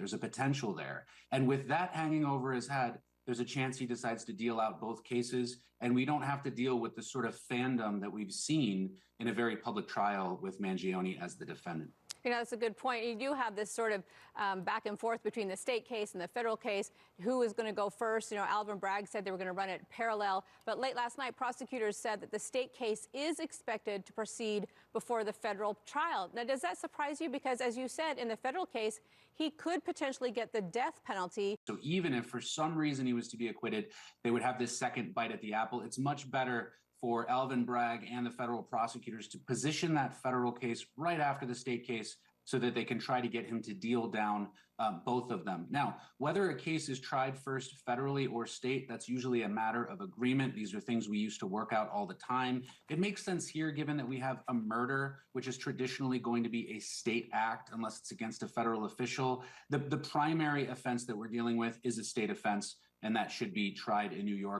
There's a potential there. And with that hanging over his head, there's a chance he decides to deal out both cases, and we don't have to deal with the sort of fandom that we've seen in a very public trial with Mangione as the defendant. You know, that's a good point. You do have this sort of back and forth between the state case and the federal case. Who is going to go first? You know, Alvin Bragg said they were going to run it parallel. But late last night, prosecutors said that the state case is expected to proceed before the federal trial. Now, does that surprise you? Because as you said, in the federal case, he could potentially get the death penalty. So even if for some reason he was to be acquitted, they would have this second bite at the apple. It's much better for Alvin Bragg and the federal prosecutors to position that federal case right after the state case so that they can try to get him to deal down both of them. Now, whether a case is tried first federally or state, that's usually a matter of agreement. These are things we used to work out all the time. It makes sense here, given that we have a murder, which is traditionally going to be a state act unless it's against a federal official. The primary offense that we're dealing with is a state offense, and that should be tried in New York.